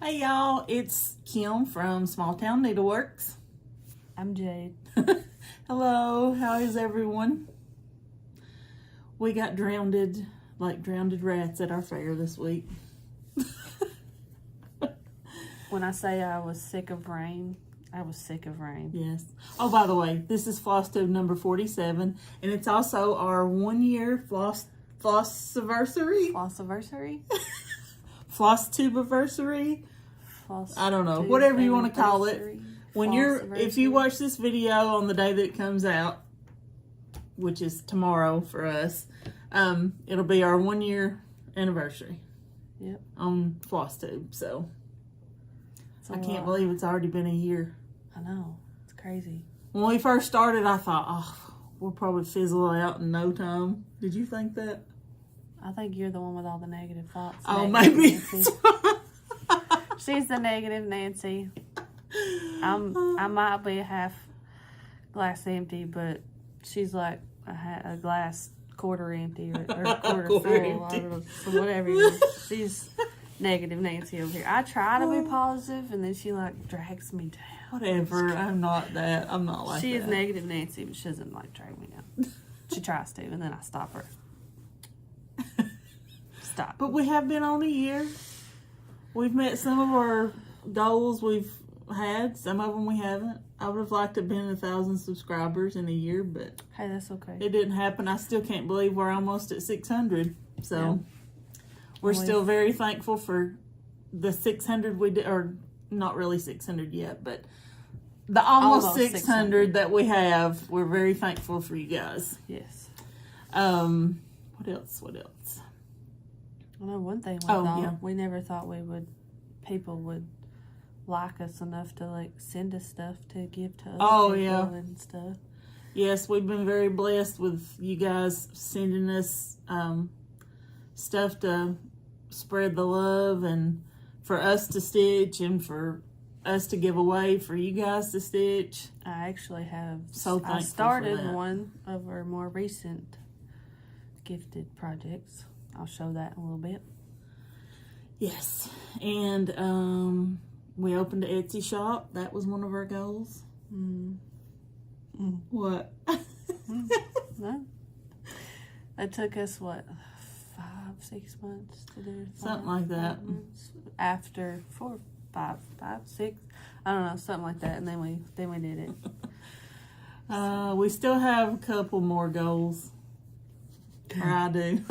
Hey y'all, it's Kim from Small Town Needleworks. I'm Jade. Hello, how is everyone? We got drowned like drowned rats at our fair this week. When I say I was sick of rain, I was sick of rain. Yes. Oh, by the way, this is Floss Tube number 47, and it's also our 1 year floss-iversary. Floss-iversary? Floss Tube-iversary. Floss I don't know, tube whatever you want to call it. anniversary. If you watch this video on the day that it comes out, which is tomorrow for us, it'll be our 1 year anniversary. Yep. On Floss Tube, so I can't lot. believe it's already been a year. I know. It's crazy. When we first started, I thought, oh, we'll probably fizzle out in no time. Did you think that? I think you're the one with all the negative thoughts. Oh, Negative maybe. Nancy. She's the negative Nancy. I might be a half glass empty, but she's like a glass quarter empty or quarter full. Empty. I don't know, so whatever. You know. She's negative Nancy over here. I try to be positive, and then she like drags me down. Whatever. I'm not that. I'm not like that. She is negative Nancy, but she doesn't like drag me down. She tries to, and then I stop her. Stop. But we have been on a year. We've met some of our goals we've had. Some of them we haven't. I would have liked to have been 1,000 subscribers in a year, but Hey, that's okay. it didn't happen. I still can't believe we're almost at 600. So Yeah. we're still very thankful for the 600 we did, or not really 600 yet, but the almost 600 that we have. We're very thankful for you guys. Yes. What else? I know one thing we never thought people would like us enough to like send us stuff to give to other people and stuff. Yes, we've been very blessed with you guys sending us stuff to spread the love and for us to stitch and for us to give away for you guys to stitch. I actually have. So thankful I started for that. one of our more recent gifted projects. I'll show that in a little bit. Yes, and we opened an Etsy shop. That was one of our goals. What? No. It took us, 5-6 months to do? Something like that. 5 months after 4, 5, 6. I don't know, something like that. And then we did it. We still have a couple more goals. Or I do.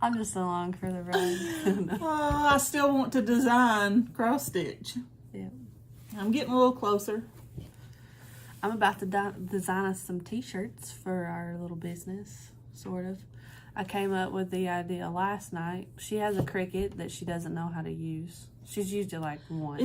I'm just along for the ride. I still want to design cross stitch. Yeah. I'm getting a little closer. I'm about to design us some t-shirts for our little business, sort of. I came up with the idea last night. She has a Cricut that she doesn't know how to use. She's used it like once.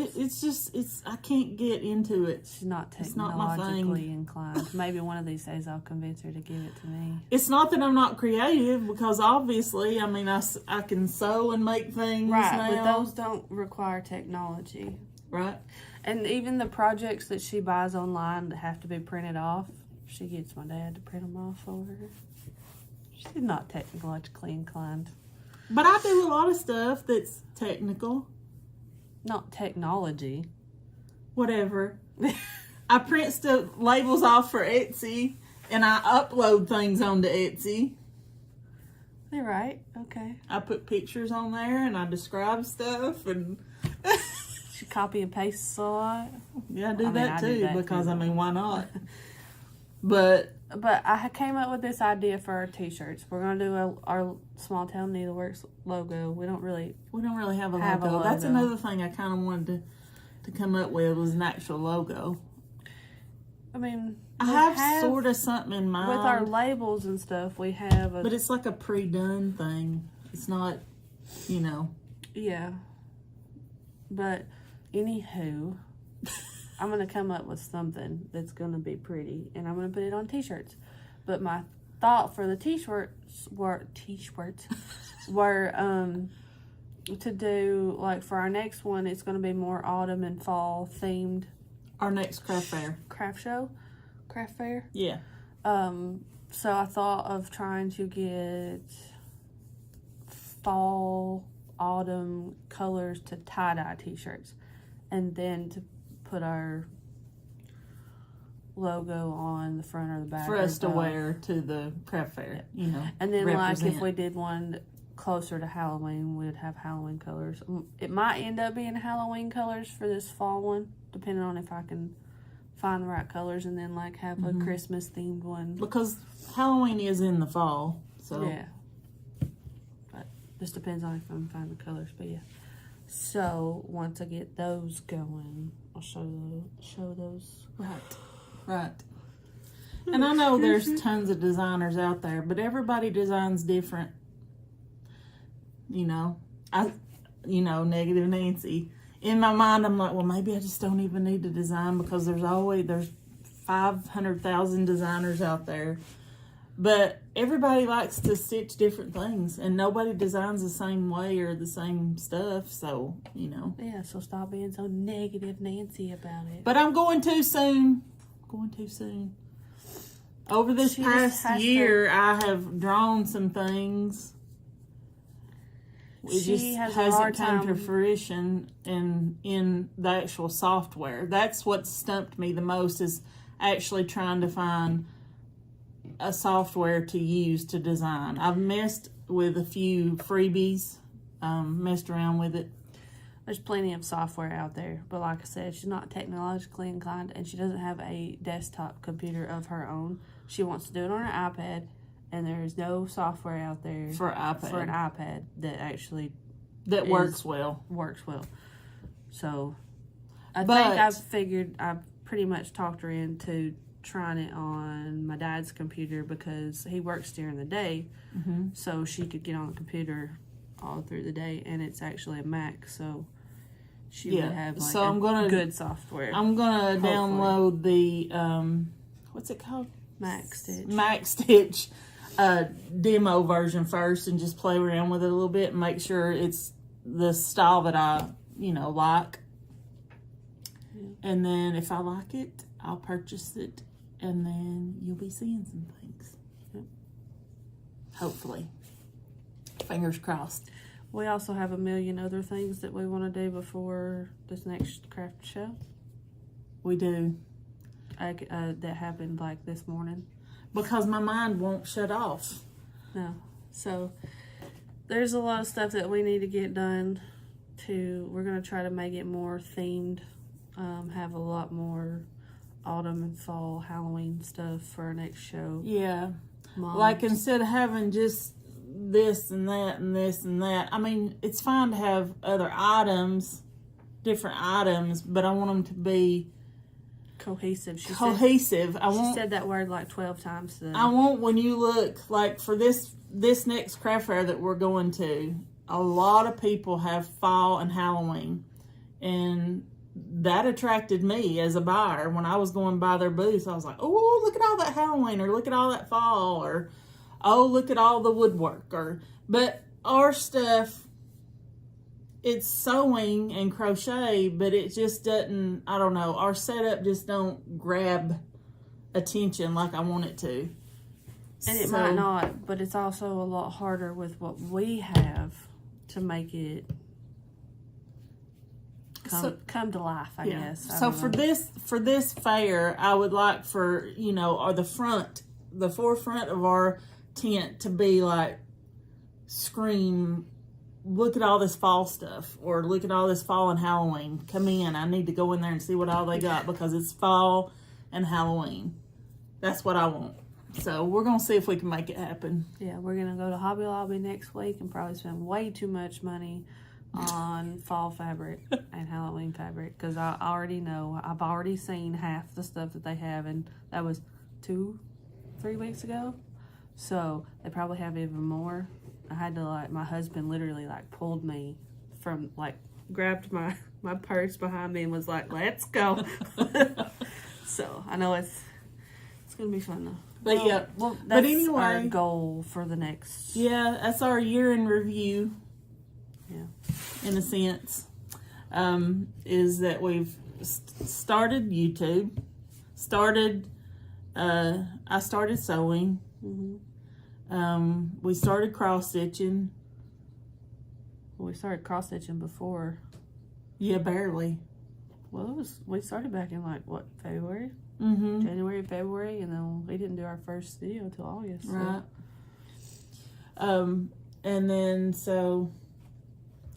I can't get into it. She's not It's not my technologically thing. inclined. Maybe one of these days I'll convince her to give it to me. It's not that I'm not creative, because obviously, I mean, I can sew and make things Right, now. but those don't require technology. Right. And even the projects that she buys online that have to be printed off, she gets my dad to print them off for her. She's not technologically inclined. But I do a lot of stuff that's technical. Not technology. Whatever. I print stuff, labels off for Etsy, and I upload things onto Etsy. You're right. Okay. I put pictures on there, and I describe stuff, and She copy and pastes a lot. yeah, I do I that do too, that because too. I mean, why not? But I came up with this idea for our t-shirts. We're gonna do our Small Town Needleworks logo. We don't really have a Have a logo. That's logo. another thing I kind of wanted to come up with, was an actual logo. I mean, I we have sort of something in mind. with our labels and stuff. We have but it's like a pre-done thing. It's not, yeah. But anywho, I'm gonna come up with something that's gonna be pretty, and I'm gonna put it on t-shirts. But my thought for the t-shirts were to do, like, for our next one, it's gonna be more autumn and fall themed. Our next craft fair. Craft fair. Yeah. So I thought of trying to get fall autumn colors to tie-dye t-shirts, and then to put our logo on the front or the back for us to wear to the craft fair, you know. And then represent. like if we did one closer to Halloween, we'd have Halloween colors. It might end up being Halloween colors for this fall one, depending on if I can find the right colors, and then like have a Christmas themed one, because Halloween is in the fall. So yeah, but just depends on if I can find the colors. But yeah, so once I get those going, I'll show those. Right. And I know there's tons of designers out there, but everybody designs different. You know, Negative Nancy. In my mind, I'm like, well, maybe I just don't even need to design, because there's 500,000 designers out there. But everybody likes to stitch different things, and nobody designs the same way or the same stuff. So, you know. Yeah, so stop being so negative Nancy about it. But I'm going too soon. Over this past year, I have drawn some things. It just hasn't come to fruition in the actual software. That's what stumped me the most, is actually trying to find a software to use to design. I've messed with a few freebies, messed around with it. There's plenty of software out there, but like I said, she's not technologically inclined, and she doesn't have a desktop computer of her own. She wants to do it on her iPad, and there is no software out there for an iPad that actually works well. So I've pretty much talked her into trying it on my dad's computer, because he works during the day, so she could get on the computer all through the day, and it's actually a Mac, so she would have like good software. I'm gonna download the what's it called? Mac Stitch demo version first, and just play around with it a little bit and make sure it's the style that I like. Yeah. And then if I like it, I'll purchase it, and then you'll be seeing some things. Yep. Hopefully. Fingers crossed. We also have a million other things that we want to do before this next craft show. We do. That happened like this morning. Because my mind won't shut off. No. So there's a lot of stuff that we need to get done. We're going to try to make it more themed. Have a lot more autumn and fall Halloween stuff for our next show. Yeah. Like instead of having just this and that and this and that. I mean, it's fine to have other items, different items, but I want them to be cohesive. She said that word like 12 times today. I want, when you look, like for this next craft fair that we're going to, a lot of people have fall and Halloween, and that attracted me as a buyer. When I was going by their booth, I was like, oh, look at all that Halloween, or look at all that fall, or oh, look at all the woodwork. But our stuff, it's sewing and crochet, but it just doesn't, I don't know, our setup just don't grab attention like I want it to. And it might not, but it's also a lot harder with what we have to make it come to life, I guess. So for this fair, I would like for, or the forefront of our tent to be like, scream, look at all this fall stuff, or look at all this fall and Halloween. Come in. I need to go in there and see what all they got, because it's fall and Halloween. That's what I want. So we're going to see if we can make it happen. Yeah, we're going to go to Hobby Lobby next week and probably spend way too much money on fall fabric and Halloween fabric, because I already know, I've already seen half the stuff that they have, and that was 2-3 weeks ago. So they probably have even more. I had to my husband literally pulled me from, grabbed my purse behind me and was like, let's go. So I know it's going to be fun though. But that's anyway, our goal for the next. Yeah, that's our year in review. Yeah. In a sense, is that we've started YouTube, I started sewing. Mm-hmm. We started cross stitching. We started cross stitching before. Yeah, barely. Well, we started back in like what, February? Mm-hmm. January, February, and then we didn't do our first video until August. So. Right. And then so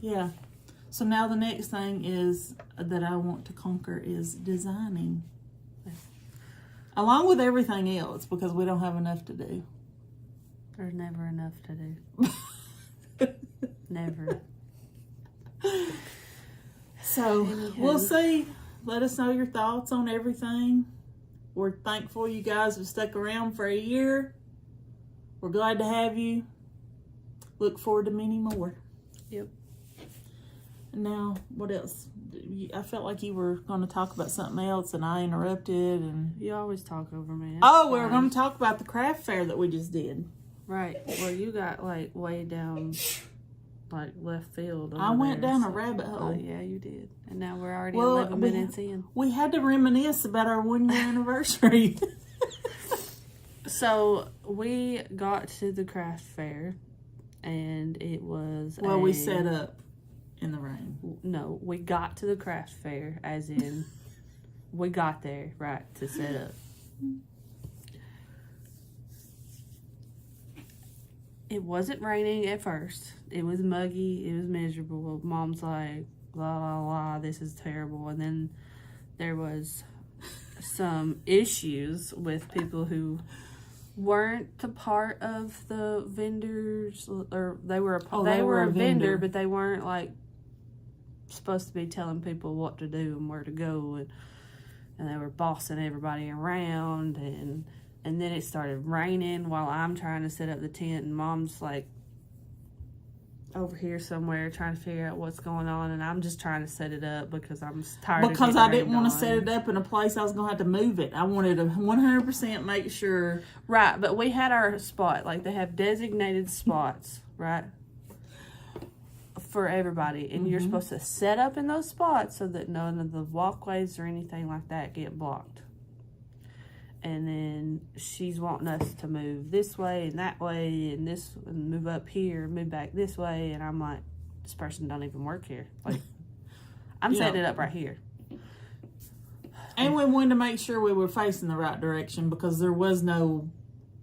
now the next thing is that I want to conquer is designing. Along with everything else, because we don't have enough to do. There's never enough to do. Never. So we'll see. Let us know your thoughts on everything. We're thankful you guys have stuck around for a year. We're glad to have you. Look forward to many more. Yep. Now, what else? I felt like you were going to talk about something else, and I interrupted. And you always talk over me. We were going to talk about the craft fair that we just did. Right. Well, you got like way down, like left field. I went down a rabbit hole. Yeah, you did. And now we're already 11 minutes in. We had to reminisce about our 1 year anniversary. So we got to the craft fair, and it was we set up in the rain. No, we got to the craft fair, as in we got there, right, to set up. It wasn't raining at first. It was muggy. It was miserable. Mom's like, la, la, la, this is terrible. And then there was some issues with people who weren't a part of the vendors, or they were a vendor, but they weren't like supposed to be telling people what to do and where to go, and they were bossing everybody around, and then it started raining while I'm trying to set up the tent, and Mom's like over here somewhere trying to figure out what's going on, and I'm just trying to set it up because I'm tired. Because I didn't want to set it up in a place I was going to have to move it. I wanted to 100% make sure. Right, but we had our spot. Like, they have designated spots, right, for everybody. And you're supposed to set up in those spots so that none of the walkways or anything like that get blocked. And then she's wanting us to move this way and that way and this, and move up here, move back this way. And I'm like, this person don't even work here. Like, I'm setting it up right here. And we wanted to make sure we were facing the right direction because there was nothing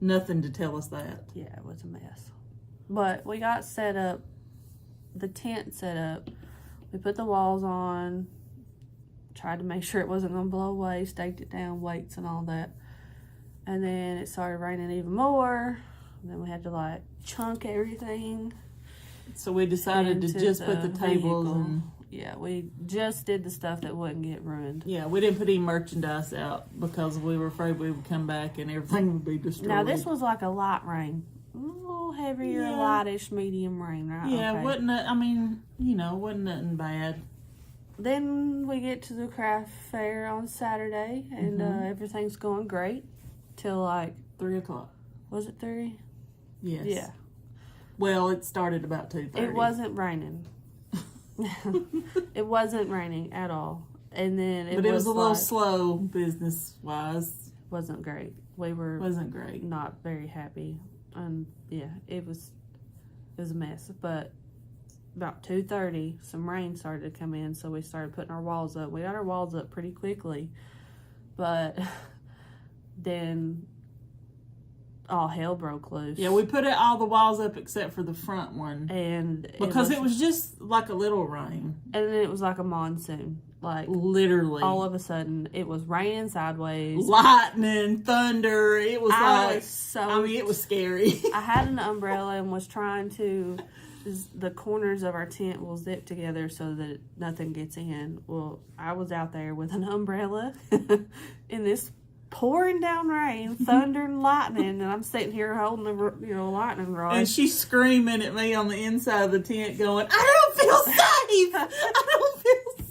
to tell us that. Yeah, it was a mess. But we got set up, the tent set up. We put the walls on, tried to make sure it wasn't going to blow away, staked it down, weights and all that. And then it started raining even more. And then we had to like chunk everything. So we decided to just put the tables and... Yeah, we just did the stuff that wouldn't get ruined. Yeah, we didn't put any merchandise out because we were afraid we would come back and everything would be destroyed. Now, this was like a light rain. A little heavier, lightish, medium rain, right? Yeah, okay. Wasn't nothing bad. Then we get to the craft fair on Saturday, and everything's going great till like 3 o'clock. Was it 3? Yes. Yeah. Well, it started about 2:30. It wasn't raining. It wasn't raining at all, and then it was a little slow business-wise. Wasn't great. Wasn't great. Not very happy, and yeah, it was a mess. But about 2:30, some rain started to come in, so we started putting our walls up. We got our walls up pretty quickly, but then all hell broke loose. Yeah, we put all the walls up except for the front one, and because it was just like a little rain, and then it was like a monsoon. Like, literally, all of a sudden, it was raining sideways, lightning, thunder. It was it was scary. I had an umbrella and was trying to. The corners of our tent will zip together so that nothing gets in. Well, I was out there with an umbrella in this pouring down rain, thunder and lightning, and I'm sitting here holding the lightning rod. And she's screaming at me on the inside of the tent going, I don't feel safe! I don't feel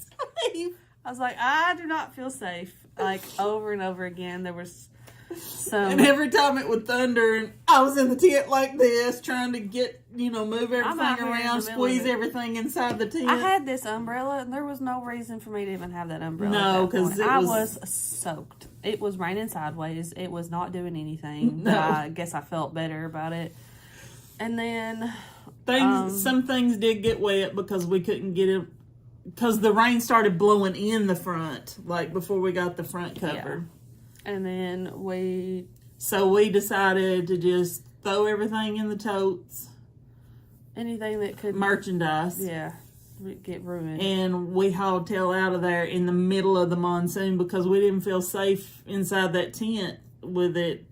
safe! I was like, I do not feel safe. Like, over and over again, there was some... And every time it would thunder, and I was in the tent like this, trying to get, move everything around, squeeze everything inside the tent. I had this umbrella, and there was no reason for me to even have that umbrella. No, because I was soaked. It was raining sideways. It was not doing anything. No. I guess I felt better about it. And then Some things did get wet because we couldn't get it, because the rain started blowing in the front, like before we got the front covered. Yeah. And then we decided to just throw everything in the totes. Anything that could... Merchandise. Yeah. Get ruined. And we hauled tail out of there in the middle of the monsoon because we didn't feel safe inside that tent with it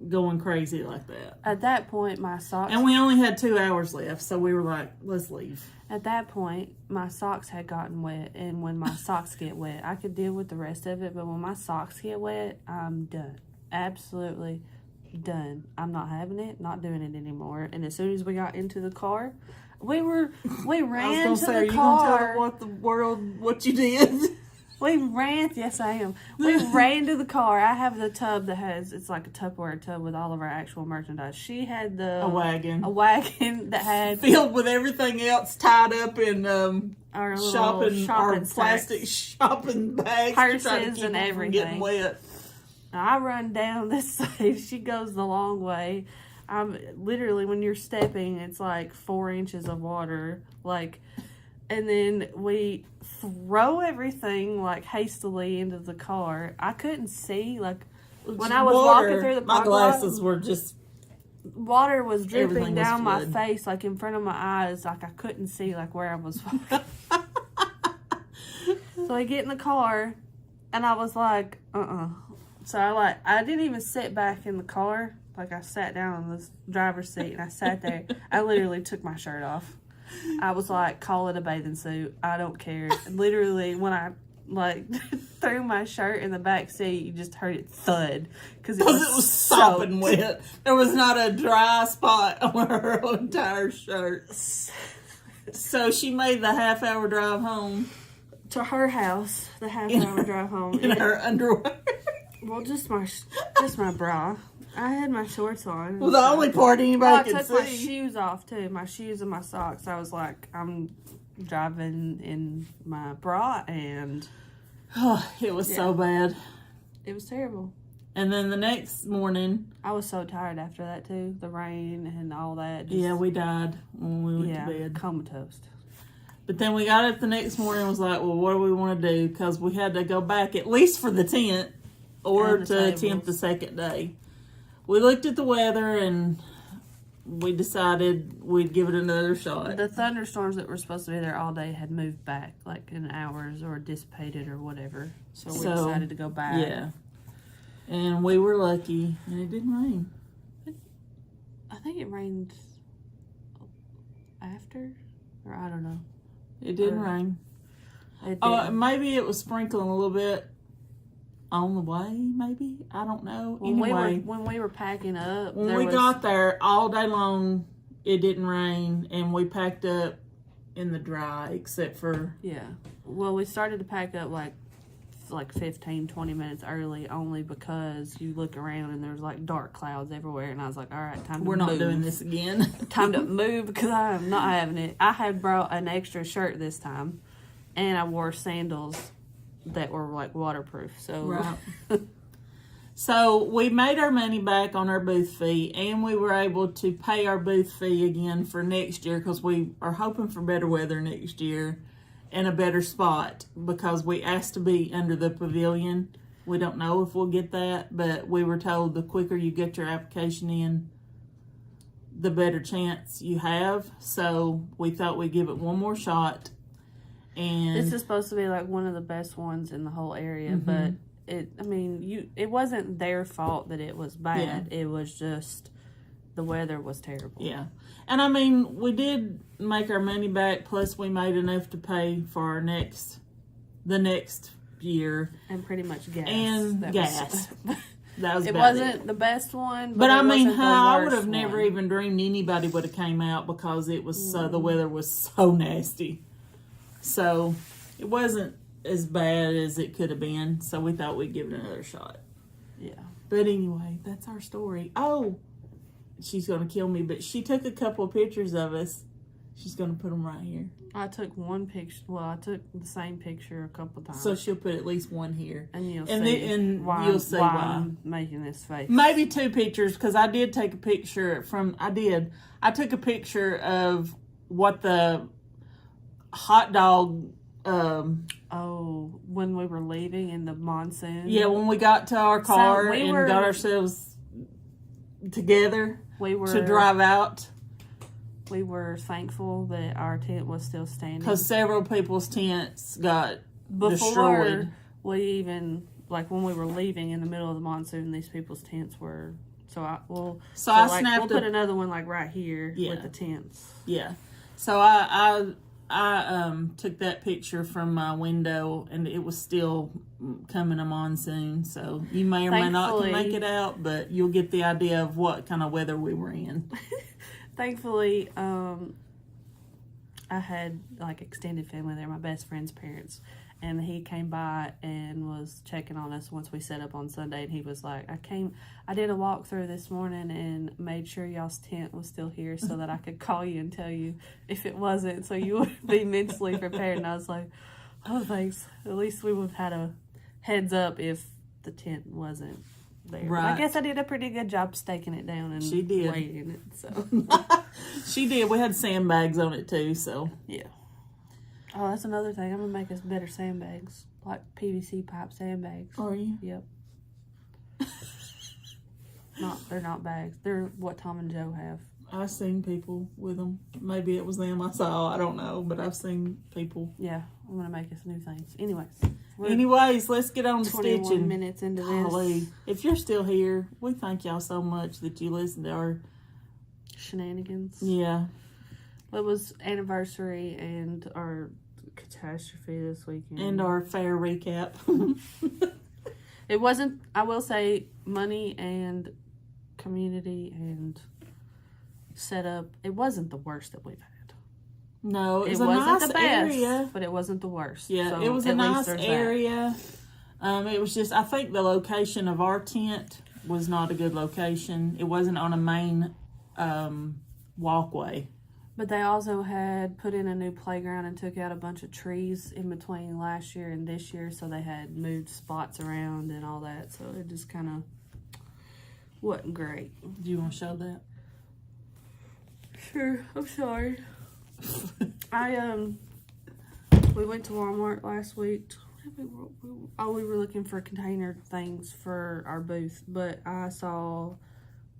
going crazy like that. At that point, my socks... And we only had 2 hours left, so we were like, let's leave. At that point, my socks had gotten wet, and when my socks get wet, I could deal with the rest of it, but when my socks get wet, I'm done. Absolutely done. I'm not having it, not doing it anymore. And as soon as we got into the car, we ran to the car. Are you gonna tell what you did? We ran. Yes, I am. We ran to the car. I have the tub that has, it's like a Tupperware tub with all of our actual merchandise. She had a wagon that had filled with everything else tied up in our shopping plastic shopping bags, purses, and everything getting wet. I run down this side. She goes the long way. I'm literally, when you're stepping, it's like 4 inches of water, like. And then we throw everything, like, hastily into the car. I couldn't see, like, when I was walking through the parking lot, my glasses were just... Water was dripping down my face, like, in front of my eyes. Like, I couldn't see, like, where I was walking. So I get in the car, and I was like, So I didn't even sit back in the car. Like, I sat down on the driver's seat, and I sat there. I literally took my shirt off. I was like, call it a bathing suit. I don't care. Literally, when I threw my shirt in the back seat, you just heard it thud because it was sopping wet. There was not a dry spot on her entire shirt. So she made the half-hour drive home to her house. The half-hour drive home in her underwear. Well, just my bra. I had my shorts on. Well, the only part anybody could see. I took my shoes off, too. My shoes and my socks. I was like, I'm driving in my bra, and... Oh, it was so bad. It was terrible. And then the next morning... I was so tired after that, too. The rain and all that. Yeah, we died when we went to bed. Comatose. But then we got up the next morning and was like, well, what do we want to do? Because we had to go back, at least for the tent, or to attempt the second day. We looked at the weather and we decided we'd give it another shot. The thunderstorms that were supposed to be there all day had moved back, like in hours, or dissipated or whatever. So we decided to go back. Yeah. And we were lucky, and it didn't rain. I think it rained after, or I don't know. It didn't rain. Maybe it was sprinkling a little bit. On the way, maybe? I don't know. When we were packing up. When we got there, all day long, it didn't rain, and we packed up in the dry, except for... Yeah. Well, we started to pack up like 15, 20 minutes early, only because you look around and there's like dark clouds everywhere, and I was like, all right, time to move. We're not doing this again. Time to move, because I am not having it. I had brought an extra shirt this time, and I wore sandals that were like waterproof. So right. So we made our money back on our booth fee, and we were able to pay our booth fee again for next year, because we are hoping for better weather next year and a better spot, because we asked to be under the pavilion. We don't know if we'll get that, but we were told the quicker you get your application in, the better chance you have. So we thought we'd give it one more shot. And this is supposed to be like one of the best ones in the whole area, but it wasn't their fault that it was bad. Yeah. It was just the weather was terrible. Yeah. And I mean, we did make our money back, plus we made enough to pay for the next year. And pretty much gas. And gas. That was it wasn't the best one, but I mean, I would have never even dreamed anybody would have came out, because it was the weather was so nasty. So it wasn't as bad as it could have been. So we thought we'd give it another shot. Yeah. But anyway, that's our story. Oh, she's going to kill me, but she took a couple of pictures of us. She's going to put them right here. I took one picture. Well, I took the same picture a couple times. So she'll put at least one here. And you'll see why I'm making this face. Maybe 2 pictures, because I did take a picture I took a picture of what the hot dog... when we were leaving in the monsoon. Yeah, when we got to our car got ourselves together to drive out. We were thankful that our tent was still standing. Because several people's tents got destroyed. We even, like when we were leaving in the middle of the monsoon, these people's tents were... We'll put another one like right here with the tents. Yeah. So I took that picture from my window, and it was still coming a monsoon. So you may or may not can make it out, but you'll get the idea of what kind of weather we were in. Thankfully, I had like extended family there, my best friend's parents, and he came by and was checking on us once we set up on Sunday, and he was like, I did a walkthrough this morning and made sure y'all's tent was still here so that I could call you and tell you if it wasn't, so you would be mentally prepared. And I was like, oh, thanks. At least we would have had a heads up if the tent wasn't there. Right. I guess I did a pretty good job staking it down and weighing it. So she did. We had sandbags on it too, so yeah. Oh, that's another thing. I'm gonna make us better sandbags, like PVC pipe sandbags. Are you? Yep. They're not bags. They're what Tom and Joe have. I've seen people with them. Maybe it was them I saw. I don't know, but I've seen people. Yeah, I'm gonna make us new things. Anyways, let's get on to 21 stitching. Minutes into this. If you're still here, we thank y'all so much that you listen to our shenanigans. Yeah. It was anniversary and our catastrophe this weekend. And our fair recap. It wasn't, I will say, money and community and setup, it wasn't the worst that we've had. No, it wasn't nice the best, area. But it wasn't the worst. Yeah, so it was a nice area. It was just, I think the location of our tent was not a good location. It wasn't on a main walkway. But they also had put in a new playground and took out a bunch of trees in between last year and this year, so they had moved spots around and all that, so it just kind of wasn't great. Do you want to show that? Sure, I'm sorry. We went to Walmart last week. We were looking for container things for our booth, but I saw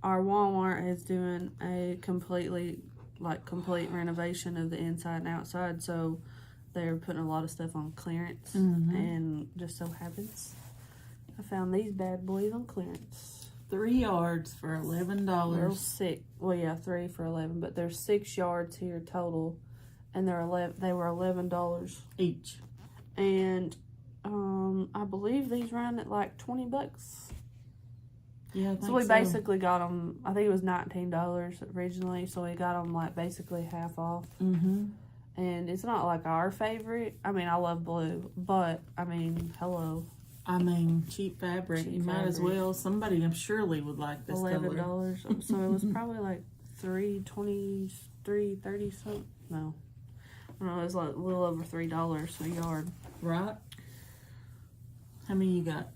our Walmart is doing a complete renovation of the inside and outside, so they're putting a lot of stuff on clearance. And just so happens I found these bad boys on clearance. 3 yards for $11. They're 6. Well, yeah, 3 for $11, but there's 6 yards here total, and they were $11 each. And I believe these run at like $20. Yeah, so we basically got them. I think it was $19 originally, so we got them like basically half off. And it's not like our favorite. I mean, I love blue, but I mean, hello. I mean, cheap fabric. You might as well. Somebody surely would like this $11. color. So it was probably like $3.20, $3.30 something. No, I don't know. It was like a little over $3 a yard. Right. How many you got?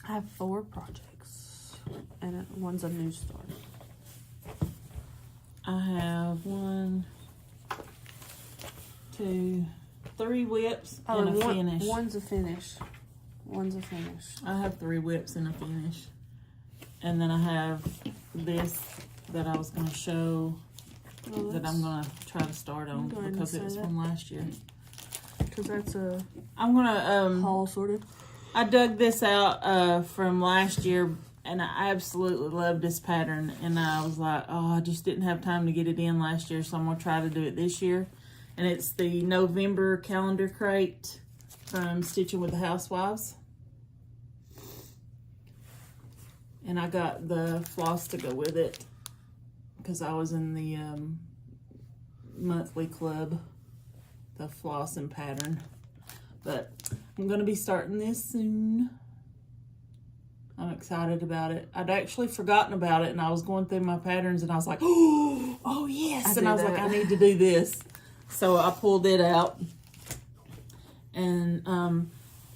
I have 4 projects, and one's a new start. I have 1, 2, 3 whips and a finish. One's a finish. One's a finish. I have 3 whips and a finish. And then I have this that I was going to show that I'm going to try to start on because it was from last year. Because that's a I'm going to haul sort of. I dug this out from last year, and I absolutely loved this pattern. And I was like, oh, I just didn't have time to get it in last year, so I'm going to try to do it this year. And it's the November calendar crate from Stitching with the Housewives. And I got the floss to go with it because I was in the monthly club, the floss and pattern. But I'm going to be starting this soon. I'm excited about it. I'd actually forgotten about it, and I was going through my patterns, and I was like, oh yes. And I was like, I need to do this. So I pulled it out. And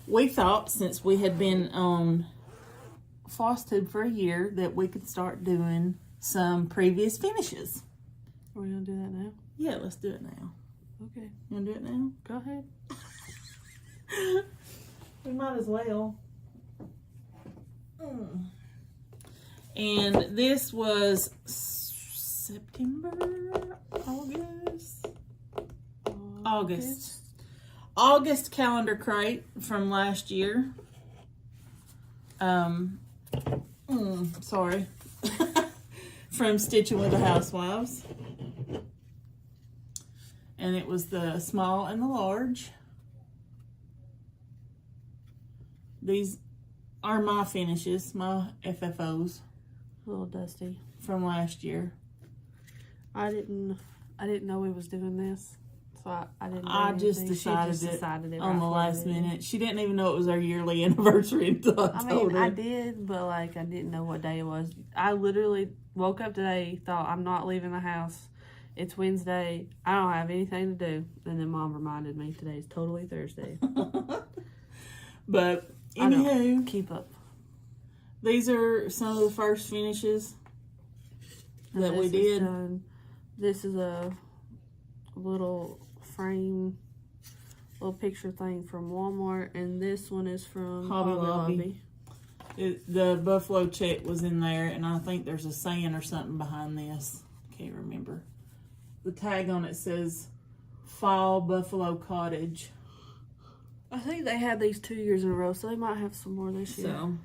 we thought, since we had been on Floss Tube for a year, that we could start doing some previous finishes. Are we going to do that now? Yeah, let's do it now. Okay. You want to do it now? Go ahead. We might as well. And this was September, August calendar crate from last year. Sorry. From Stitching with the Housewives. And it was the small and the large. These are my finishes, my FFOs. A little dusty. From last year. I didn't know we was doing this. So I didn't. I just decided it on the last minute. She didn't even know it was our yearly anniversary until I told her. I did, but I didn't know what day it was. I literally woke up today, thought I'm not leaving the house. It's Wednesday. I don't have anything to do. And then Mom reminded me today's totally Thursday. But anywho, keep up. These are some of the first finishes that we did. This is a little frame, little picture thing from Walmart, and this one is from Hobby Lobby. The buffalo check was in there, and I think there's a saying or something behind this. Can't remember. The tag on it says Fall Buffalo Cottage. I think they had these 2 years in a row, so they might have some more this year. So,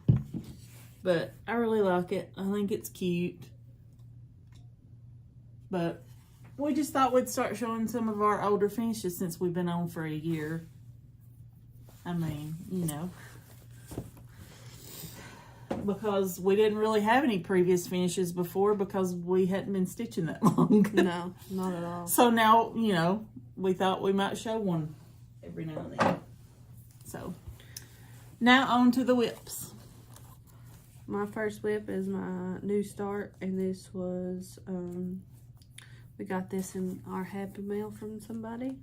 but I really like it. I think it's cute. But we just thought we'd start showing some of our older finishes since we've been on for a year. I mean, you know. Because we didn't really have any previous finishes before because we hadn't been stitching that long. No, not at all. So now, you know, we thought we might show one every now and then. So, now on to the WIPs. My first WIP is my new start, and this was, we got this in our Happy Mail from somebody.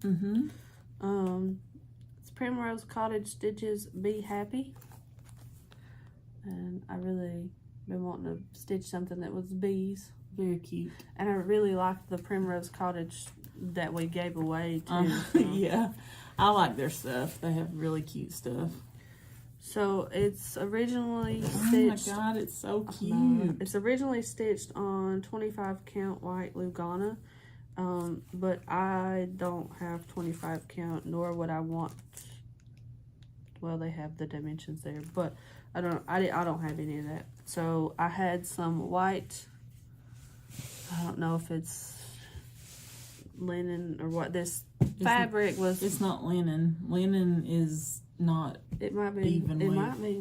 It's Primrose Cottage Stitches Be Happy. And I really been wanting to stitch something that was bees. Very cute. And I really liked the Primrose Cottage that we gave away too. Yeah, I like their stuff. They have really cute stuff. So it's originally stitched. Oh my God, it's so cute. It's originally stitched on 25 count white Lugana, but I don't have 25 count, nor would I want. Well, they have the dimensions there, but I don't have any of that. So I had some white. I don't know if it's linen or what. This fabric was. It's not linen. Linen is not. It might be. Even it might be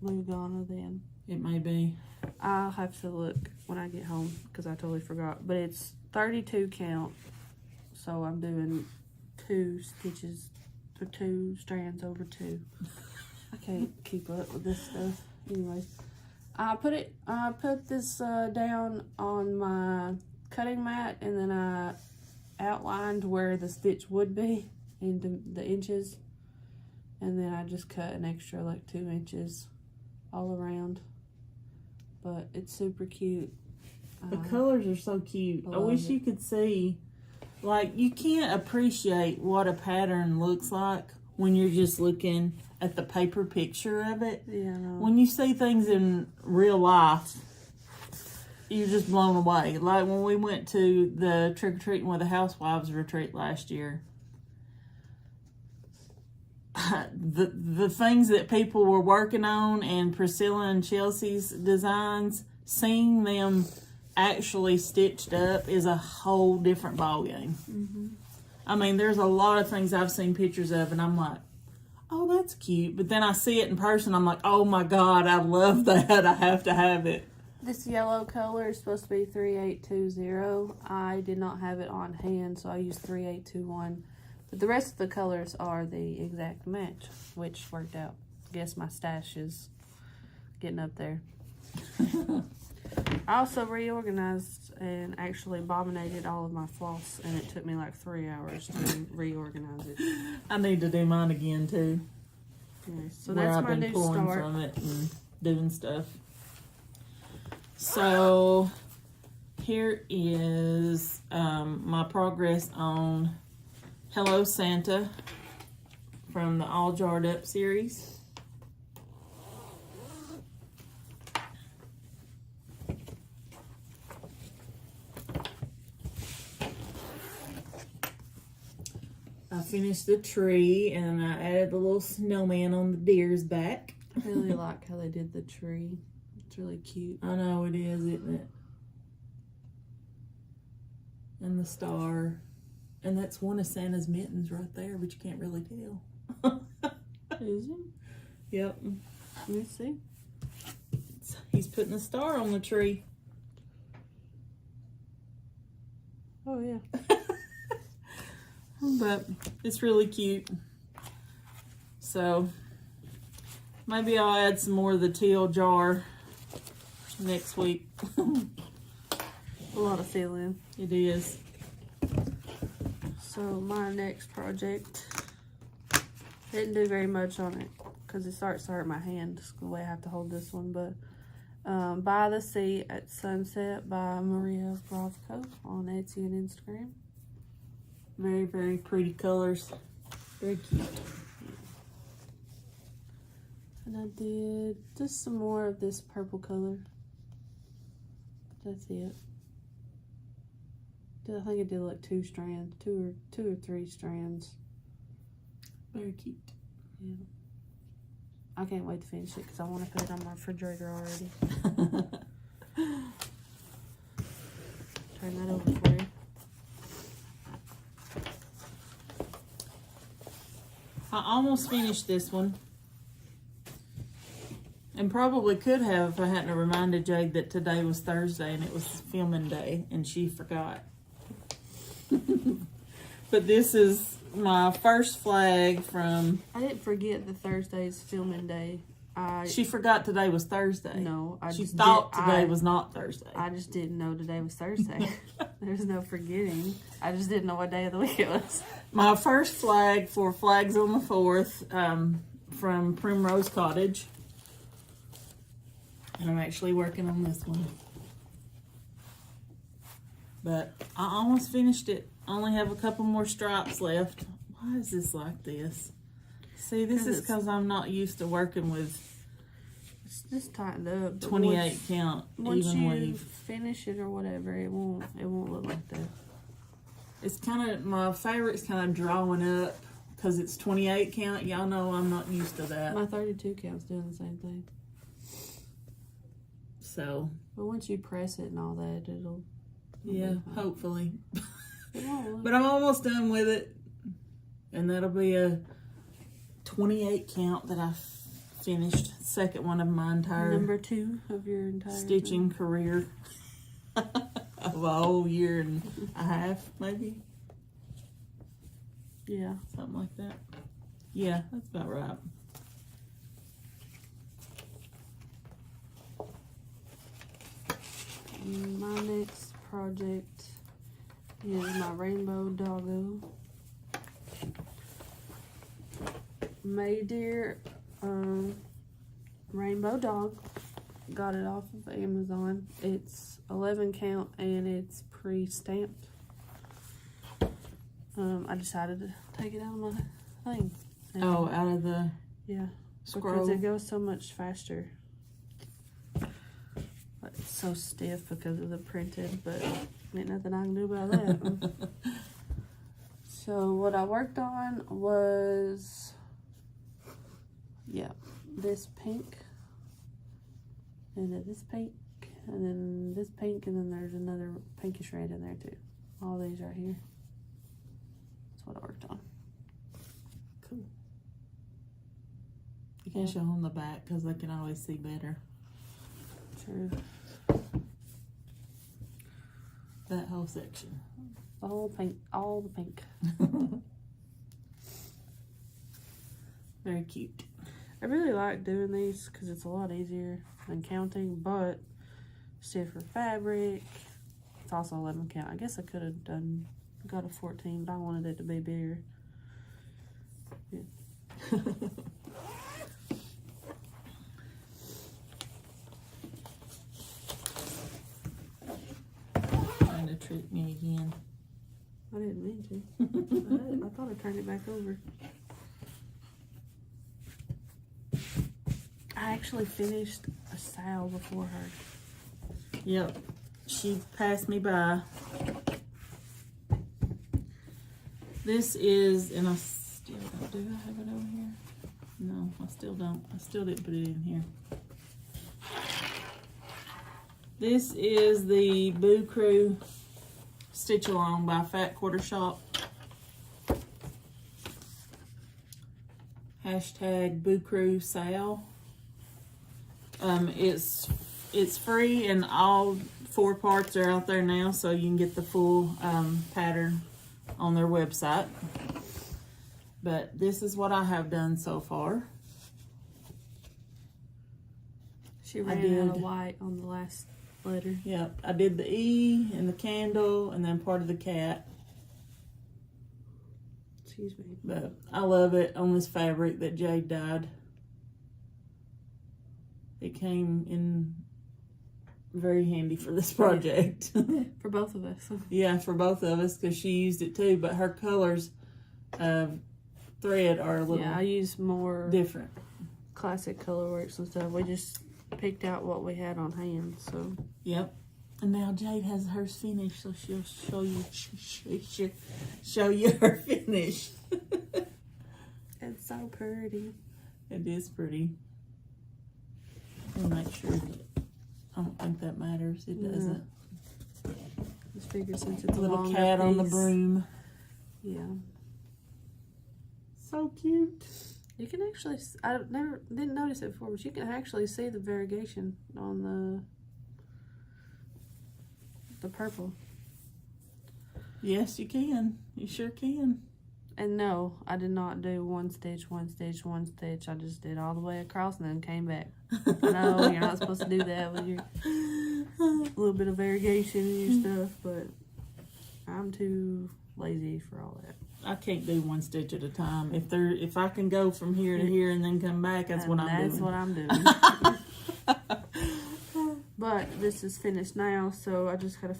Lugana then. It may be. I'll have to look when I get home because I totally forgot. But it's 32 count, so I'm doing 2 stitches for 2 strands over 2. I can't keep up with this stuff. Anyways, I put this down on my cutting mat, and then I outlined where the stitch would be into the inches, and then I just cut an extra like 2 inches all around. But it's super cute. The colors are so cute. I wish you could see. Like, you can't appreciate what a pattern looks like when you're just looking at the paper picture of it. Yeah. When you see things in real life, you're just blown away. Like when we went to the Trick-or-Treating with the Housewives retreat last year. The things that people were working on and Priscilla and Chelsea's designs, seeing them actually stitched up is a whole different ballgame. I mean, there's a lot of things I've seen pictures of, and I'm like, oh, that's cute. But then I see it in person, I'm like, oh my God, I love that. I have to have it. This yellow color is supposed to be 3820. I did not have it on hand, so I used 3821. But the rest of the colors are the exact match, which worked out. I guess my stash is getting up there. I also reorganized and actually abominated all of my floss, and it took me like 3 hours to reorganize it. I need to do mine again too. Okay, so where that's I've my been new pulling start. from it and doing stuff. So here is my progress on Hello Santa from the All Jarred Up series. I finished the tree and I added the little snowman on the deer's back. I really like how they did the tree. It's really cute. I know it is, isn't it? And the star. And that's one of Santa's mittens right there, but you can't really tell. Is it? Yep. Let me see. He's putting a star on the tree. Oh, yeah. But it's really cute. So maybe I'll add some more of the teal jar next week. A lot of feeling. It is. So my next project, didn't do very much on it because it starts to hurt my hand the way I have to hold this one. But By the Sea at Sunset by Maria Bravko on Etsy and Instagram. Very, very pretty colors. Very cute. And I did just some more of this purple color. That's it. I think I did like 2 strands, two or three strands. Very cute. Yeah. I can't wait to finish it because I want to put it on my refrigerator already. Turn that over for you. I almost finished this one. And probably could have if I hadn't reminded Jade that today was Thursday and it was filming day and she forgot. But this is my first flag from... I didn't forget the Thursday's filming day. She forgot today was Thursday. No, she thought today was not Thursday. I just didn't know today was Thursday. There's no forgetting. I just didn't know what day of the week it was. My first flag for Flags on the 4th from Primrose Cottage. And I'm actually working on this one. But I almost finished it. I only have a couple more stripes left. Why is this like this? See, this is because I'm not used to working with It's just tightened up. 28 count Once even you weave. finish it or whatever, it won't look like that. It's kind of, my favorite's kind of drawing up because it's 28 count. Y'all know I'm not used to that. My 32 count's doing the same thing. So, But once you press it and all that, it'll yeah, be fine. hopefully. It won't look- But I'm almost done with it. And that'll be a 28 count that I finished. Second one of my entire Number 2 of your entire stitching career. Of a whole year and a half, maybe. Yeah. Something like that. Yeah, that's about right. My next project is my rainbow doggo. May Deer rainbow dog. Got it off of Amazon. It's 11 count and it's pre-stamped. I decided to take it out of my thing. And, Oh, out of the yeah, scroll. because it goes so much faster. But it's so stiff because of the printed, but ain't nothing I can do about that. So what I worked on was, yeah, this pink, and then this pink, and then this pink, and then there's another pinkish red in there too. All these right here. That's what I worked on. Cool. You can show them the back because they can always see better. True. That whole section. All pink, all the pink. Very cute. I really like doing these because it's a lot easier than counting, but stiffer fabric, It's also 11 count. I guess I could have got a 14, but I wanted it to be bigger. Yeah. Trying to trick me again. I didn't mean to. I thought I turned it back over. I actually finished a sow before her. Yep. She passed me by. This is, and I still don't, do I have it over here? No, I still don't. I still didn't put it in here. This is the Boo Crew Stitch Along by Fat Quarter Shop. Hashtag Boo Crew Sale. It's free and all 4 parts are out there now, so you can get the full pattern on their website. But this is what I have done so far. She ran out of white on the last letter. Yep, I did the E and the candle and then part of the cat. Excuse me. But I love it on this fabric that Jade dyed. It came in very handy for this project. For both of us. Yeah, for both of us, because she used it too, but her colors of thread are a little I use more different. classic colorworks and stuff. We just picked out what we had on hand, so. Yep. And now Jade has hers finished, so she'll show you her finish. It's so pretty. It is pretty. I'll make sure that I don't think that matters. It doesn't. Just figure since it's a little longer cat on the piece. broom. Yeah. So cute. You can actually, I didn't notice it before, but you can actually see the variegation on the purple. Yes, you can. You sure can. And no, I did not do one stitch, one stitch, one stitch. I just did all the way across and then came back. No, you're not supposed to do that with your little bit of variegation in your stuff, but I'm too lazy for all that. I can't do one stitch at a time. If I can go from here to here and then come back, that's what I'm doing. That's what I'm doing. But this is finished now, so I just gotta,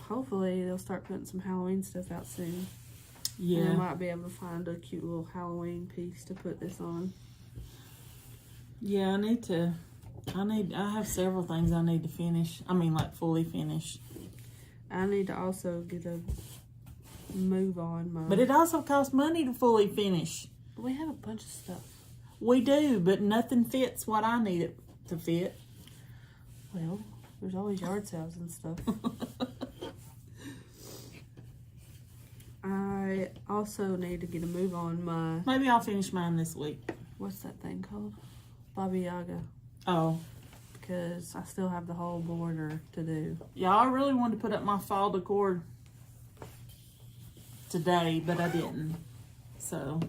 hopefully they'll start putting some Halloween stuff out soon. Yeah. And I might be able to find a cute little Halloween piece to put this on. Yeah, I have several things I need to finish. I mean, like fully finish. I need to also get a move on my... But it also costs money to fully finish. We have a bunch of stuff. We do, but nothing fits what I need it to fit. Well, there's always yard sales and stuff. I also need to get a move on my... Maybe I'll finish mine this week. What's that thing called? Baba Yaga. Oh. Because I still have the whole border to do. Yeah, I really wanted to put up my fall decor today, but I didn't. So,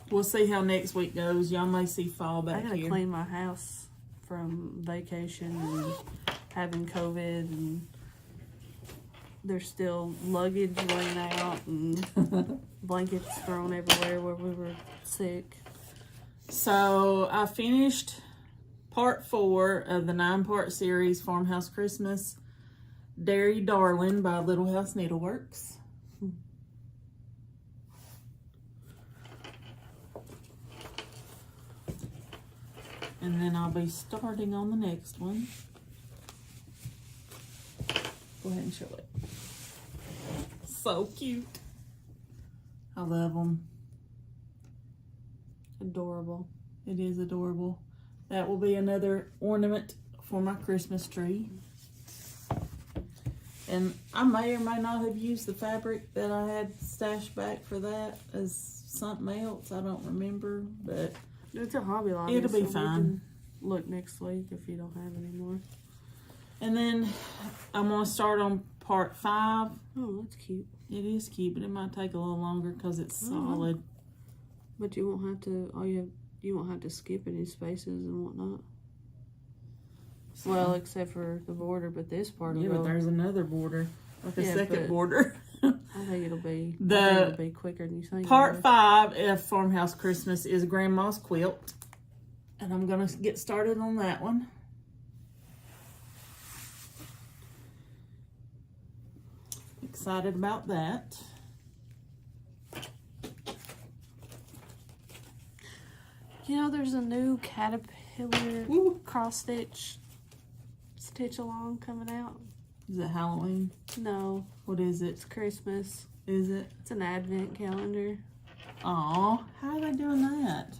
we'll see how next week goes. Y'all may see fall back here. I gotta clean my house from vacation and having COVID, and there's still luggage laying out and blankets thrown everywhere where we were sick. So I finished part 4 of the 9-part series, Farmhouse Christmas, Dairy Darling by Little House Needleworks. And then I'll be starting on the next one. Go ahead and show it. So cute. I love them. Adorable. It is adorable. That will be another ornament for my Christmas tree. And I may or may not have used the fabric that I had stashed back for that as something else. I don't remember, but it's a Hobby Lobby. It'll be so fine. We can look next week if you don't have any more. And then I'm going to start on part 5. Oh, that's cute. It is cute, but it might take a little longer because it's solid. But you won't have to. You won't have to skip any spaces and whatnot. Well, except for the border, but this part will Yeah, go. but there's another border. like a Yeah, second but- border. I think it'll be quicker than you think. Part 5 of Farmhouse Christmas is Grandma's quilt. And I'm going to get started on that one. Excited about that. You know, there's a new caterpillar Woo. cross stitch along coming out. Is it Halloween? No, What is it? it's Christmas. Is it? It's an advent calendar. Aw, how are they doing that?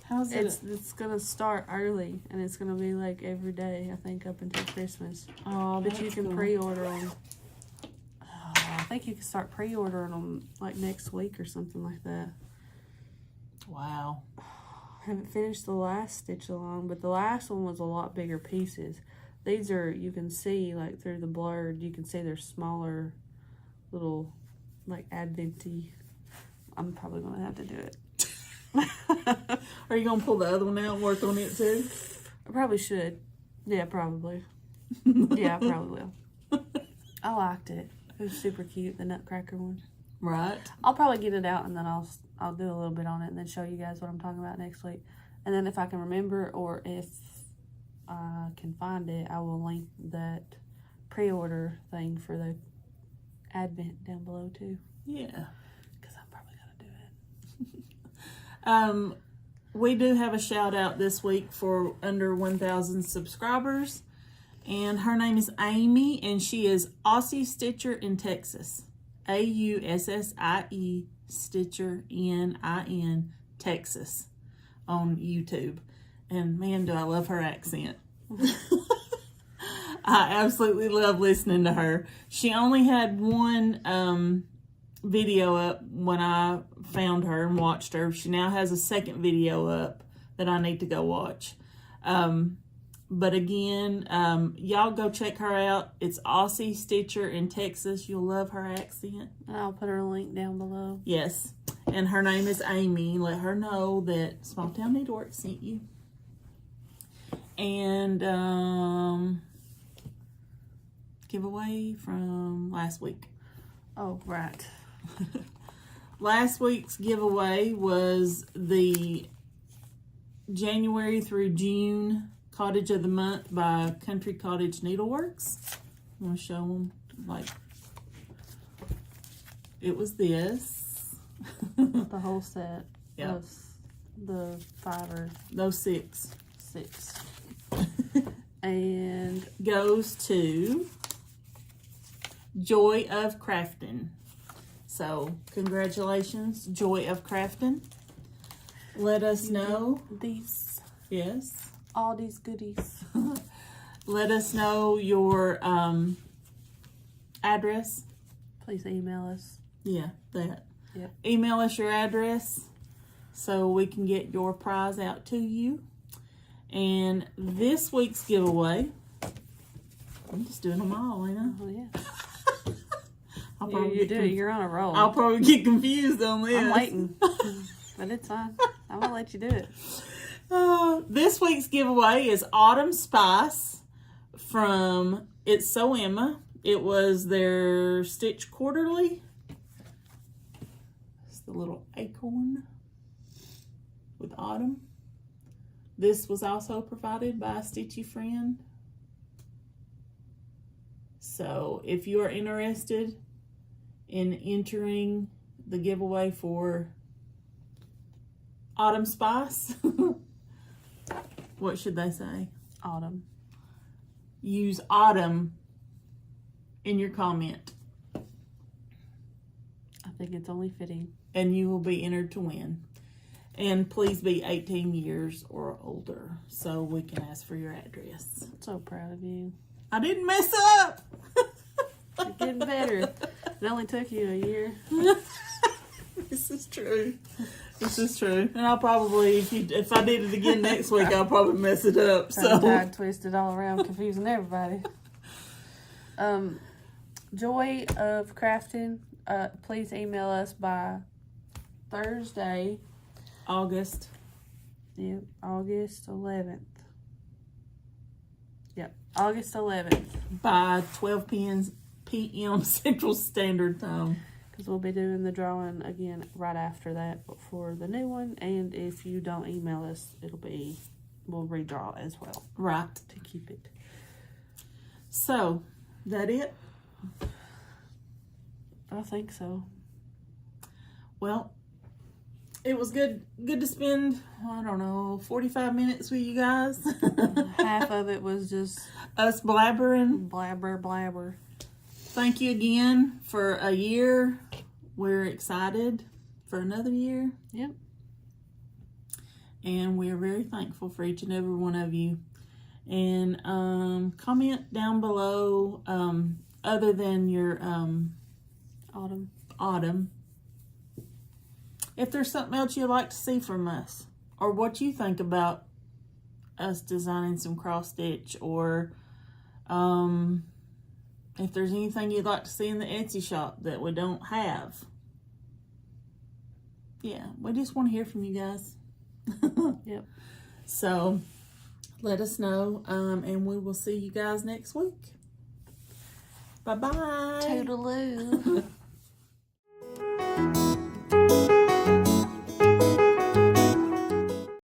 How's it? It's gonna start early, and it's gonna be like every day, I think, up until Christmas. Oh, But you that's can cool. pre-order them. I think you can start pre-ordering them like next week or something like that. Wow. I haven't finished the last stitch along, but the last one was a lot bigger pieces. These are, you can see like through the blurred, you can see they're smaller little like adventy. I'm probably gonna have to do it. Are you going to pull the other one out and work on it too? I probably should. Yeah, probably. Yeah, I probably will. I liked it. It was super cute, the Nutcracker one. Right. I'll probably get it out and then I'll do a little bit on it and then show you guys what I'm talking about next week. And then if I can remember or if I can find it, I will link that pre-order thing for the Advent down below too. Yeah. Because I'm probably gonna do it. We do have a shout out this week for under 1,000 subscribers. And her name is Amy, and she is Aussie Stitcher in Texas. AUSSIE Stitcher NIN Texas on YouTube. And man, do I love her accent. I absolutely love listening to her. She only had one video up when I found her and watched her. She now has a second video up that I need to go watch. But again, y'all go check her out. It's Aussie Stitcher in Texas. You'll love her accent. And I'll put her link down below. Yes. And her name is Amy. Let her know that Small Town Needlework sent you. And giveaway from last week. Oh, right. Last week's giveaway was the January through June Cottage of the Month by Country Cottage Needleworks. I'm going to show them. Like, it was this. The whole set. Yeah. Of the 5 or Those 6. 6. And Goes to Joy of Crafting. So, congratulations, Joy of Crafting. Let us know. these, Yes. all these goodies. Let us know your address. Please email us. Yeah, that. Yep. Email us your address so we can get your prize out to you. And this week's giveaway, I'm just doing them all, ain't I? Oh, yeah. I'll You do. You're on a roll. I'll probably get confused on this. I'm waiting. But it's fine. I'm going to let you do it. This week's giveaway is Autumn Spice from It's So Emma. It was their Stitch Quarterly. It's the little acorn with autumn. This was also provided by a Stitchy Friend. So if you are interested in entering the giveaway for Autumn Spice, what should they say? Autumn. Use autumn in your comment, I think it's only fitting. and you will be entered to win. And please be 18 years or older so we can ask for your address. I'm so proud of you. I didn't mess up. You're getting better. It only took you a year. This is true. This is true. And I'll probably, if I did it again next week, I'll probably mess it up. So Tied, twisted all around, confusing everybody. Joy of Crafting. Please email us by Thursday. August. Yep, August 11th. Yep, August 11th. By 12 p.m. p.m. Central Standard Time. Because we'll be doing the drawing again right after that for the new one. And if you don't email us, we'll redraw as well. Right. To keep it. So, that it? I think so. Well, it was good to spend, 45 minutes with you guys. Half of it was just us blabbering. Blabber. Thank you again for a year. We're excited for another year. Yep. And we are very thankful for each and every one of you. And comment down below, other than your autumn, if there's something else you'd like to see from us, or what you think about us designing some cross stitch, or if there's anything you'd like to see in the Etsy shop that we don't have. Yeah, we just want to hear from you guys. Yep. So let us know, and we will see you guys next week. Bye-bye. Toodaloo.